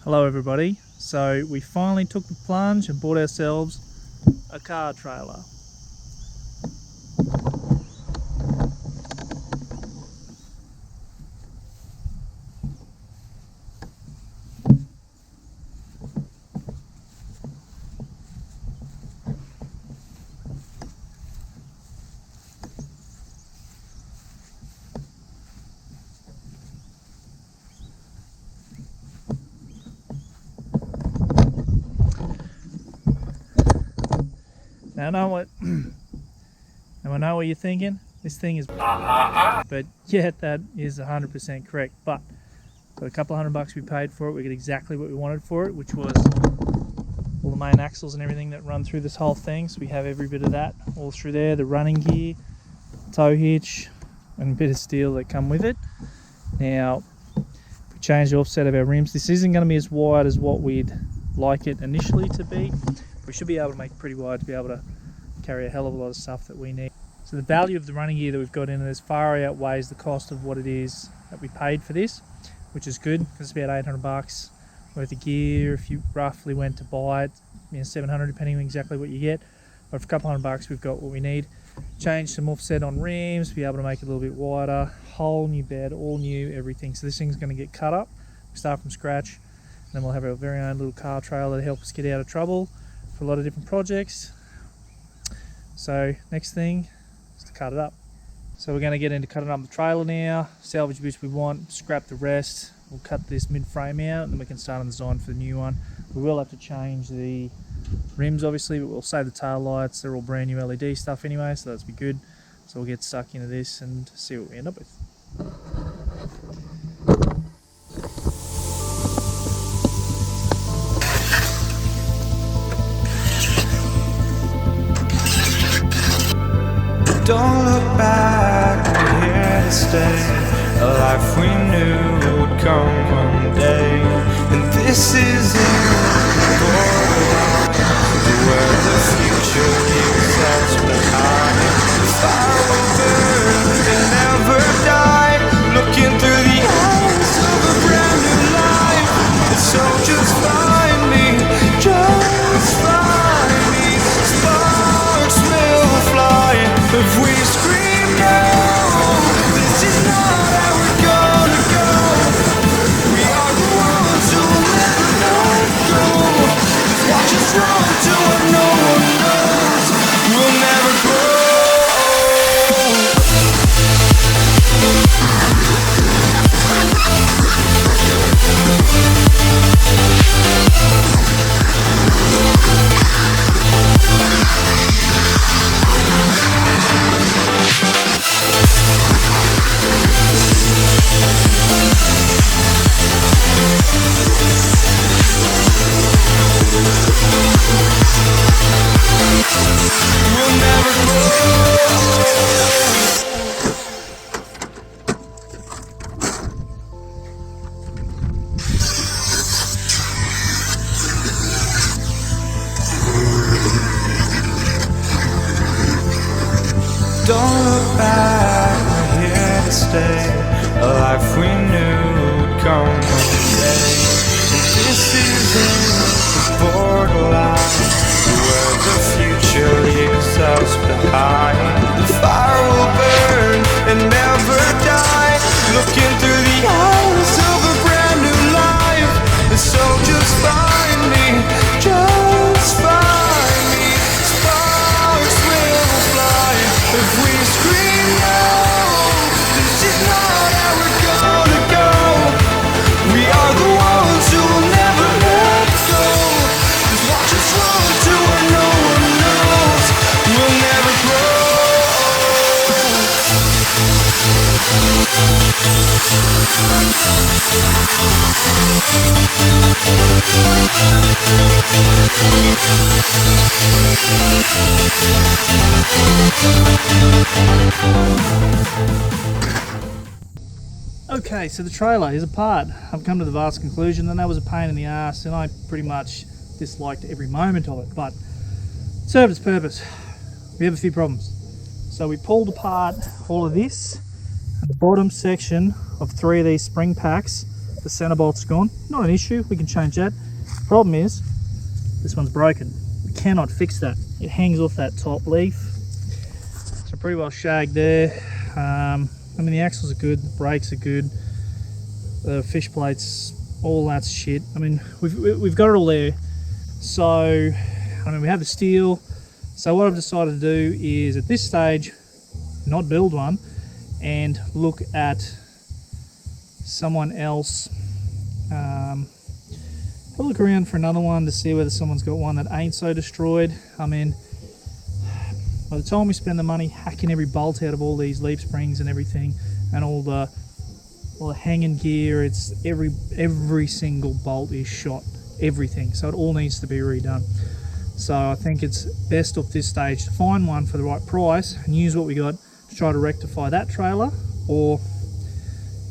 Hello everybody. So we finally took the plunge and bought ourselves a car trailer. Now I know what you're thinking. This thing is but yeah, that is 100% correct. But for a couple of $100 we paid for it, we got exactly what we wanted for it, which was all the main axles and everything that run through this whole thing. So we have every bit of that all through there, the running gear, tow hitch, and a bit of steel that come with it. Now, if we change the offset of our rims, this isn't going to be as wide as what we'd like it initially to be. We should be able to make it pretty wide to be able to carry a hell of a lot of stuff that we need. So the value of the running gear that we've got in it far outweighs the cost of what it is that we paid for this, which is good because it's about $800 worth of gear. If you roughly went to buy it, $700 depending on exactly what you get. But for a couple $100 we've got what we need. Change some offset on rims, be able to make it a little bit wider, whole new bed, all new, everything. So this thing's going to get cut up. We start from scratch, and then we'll have our very own little car trailer to help us get out of trouble for a lot of different projects. So next thing is to cut it up. So we're going to get into cutting up the trailer now, salvage bits we want, scrap the rest. We'll cut this mid-frame out and then we can start on the design for the new one. We will have to change the rims obviously, but we'll save the tail lights. They're all brand new LED stuff anyway, so that's be good. So we'll get stuck into this and see what we end up with. Don't look back, we're here to stay. A life we knew would come one day. And this is it, borderline, where the future leaves us behind. The fire will burn and never die. Looking through the eyes of a brand new life. And so just find me, just find me. Sparks will fly if we scream now. This is not how we're gonna go. We are the ones who will never let go. Just watch us run to what no one knows. We'll never grow. We'll never Don't look back, we're here to stay. A life we knew would come one day. And this is it, the borderline, where the future leaves us behind. The fire will burn and never die. Looking through the eyes of a brand new life. And so just find me, just find me. Sparks will fly if we scream no. This is not how we're gonna go. We are the ones who will never let go. Just watch us run to where no one knows. We'll never grow. Okay, so the trailer is apart. I've come to the vast conclusion that was a pain in the ass, and I pretty much disliked every moment of it, but it served its purpose. We have a few problems. So we pulled apart all of this, and the bottom section of 3 of these spring packs the center bolt's gone. Not an issue, we can change that. Problem is, this one's broken. We cannot fix that. It hangs off that top leaf. So pretty well shagged there. I mean, the axles are good, the brakes are good, the fish plates, all that's shit. I mean, we've got it all there. So, I mean, we have the steel. So what I've decided to do is, at this stage, not build one and look at someone else. I'll look around for another one to see whether someone's got one that ain't so destroyed. I mean, by the time we spend the money hacking every bolt out of all these leaf springs and everything, and all the hanging gear, it's every single bolt is shot, everything. So it all needs to be redone. So I think it's best off this stage to find one for the right price and use what we got to try to rectify that trailer, or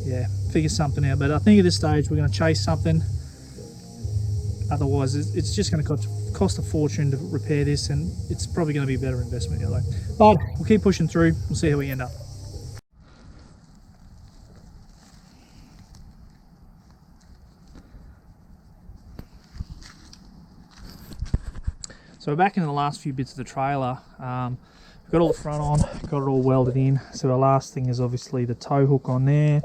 yeah, figure something out. But I think at this stage we're going to chase something. Otherwise, it's just going to cost a fortune to repair this, and it's probably going to be a better investment the other way. But we'll keep pushing through. We'll see how we end up. So we're back into the last few bits of the trailer. We've got all the front on, got it all welded in. So our last thing is obviously the tow hook on there.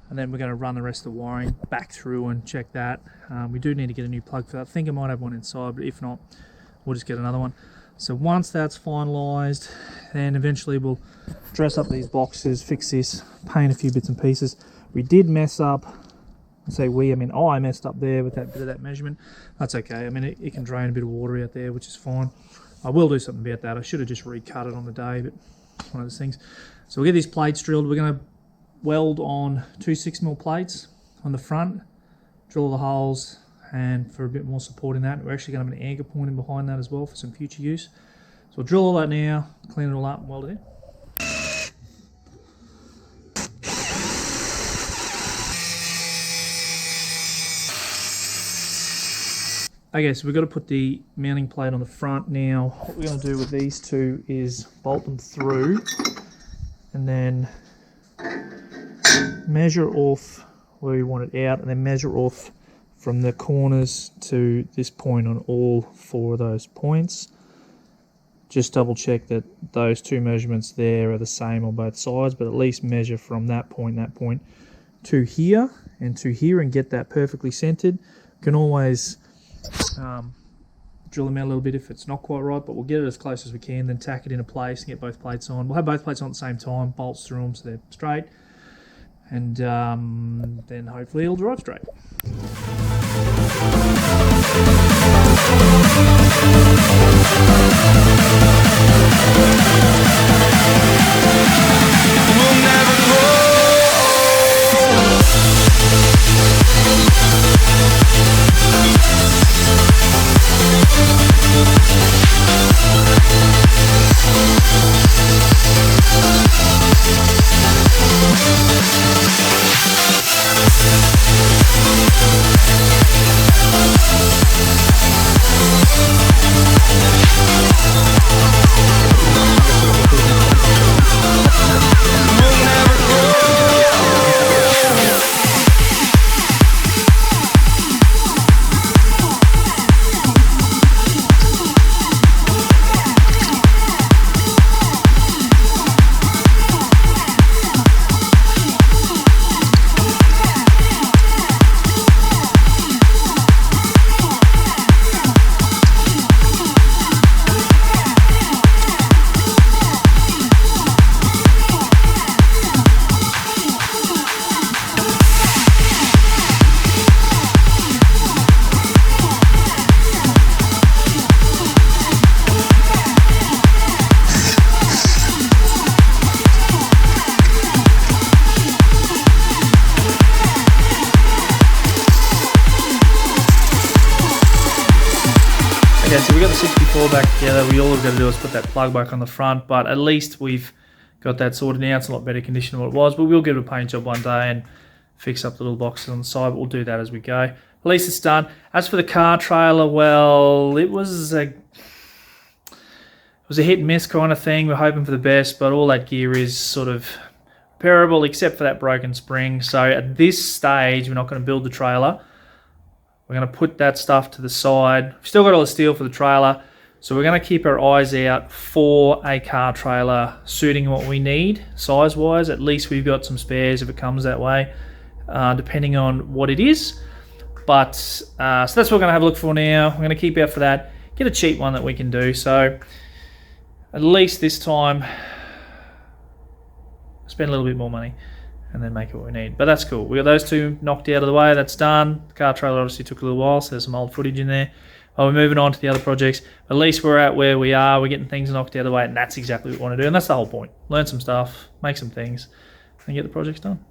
And then we're going to run the rest of the wiring back through and check that. We do need to get a new plug for that. I think I might have one inside, but if not, we'll just get another one. So once that's finalised, then eventually we'll dress up these boxes, fix this, paint a few bits and pieces. We did mess up. I say we, I mean I messed up there with that bit of that measurement. That's okay. I mean, it can drain a bit of water out there, which is fine. I will do something about that. I should have just recut it on the day, but it's one of those things. So we'll get these plates drilled. We're going to weld on 2 6mm plates on the front, drill the holes, and for a bit more support in that, we're actually going to have an anchor point in behind that as well for some future use. So we'll drill all that now, clean it all up and weld it in. Okay, so we've got to put the mounting plate on the front now. What we're going to do with these two is bolt them through and then measure off where we want it out, and then measure off from the corners to this point on all 4 of those points. Just double check that those 2 measurements there are the same on both sides, but at least measure from that point to here and to here and get that perfectly centered. You can always drill them out a little bit if it's not quite right, but we'll get it as close as we can, then tack it into place and get both plates on. We'll have both plates on at the same time, bolts through them so they're straight, and then hopefully it'll drive straight. We'll never grow. Okay, so we got the 64 back together. All we've got to do is put that plug back on the front, but at least we've got that sorted now. It's a lot better condition than what it was, but we'll give it a paint job one day and fix up the little boxes on the side, but we'll do that as we go. At least it's done. As for the car trailer, well, it was a hit and miss kind of thing. We're hoping for the best, but all that gear is sort of repairable except for that broken spring. So at this stage, we're not going to build the trailer. We're going to put that stuff to the side. We've still got all the steel for the trailer. So we're going to keep our eyes out for a car trailer suiting what we need size-wise. At least we've got some spares if it comes that way, depending on what it is. But so that's what we're going to have a look for now. We're going to keep out for that. Get a cheap one that we can do. So at least this time, spend a little bit more money and then make it what we need. But that's cool. We got those two knocked out of the way. That's done. The car trailer obviously took a little while, so there's some old footage in there. We're moving on to the other projects. At least we're at where we are. We're getting things knocked out of the way, and that's exactly what we want to do. And that's the whole point. Learn some stuff, make some things, and get the projects done.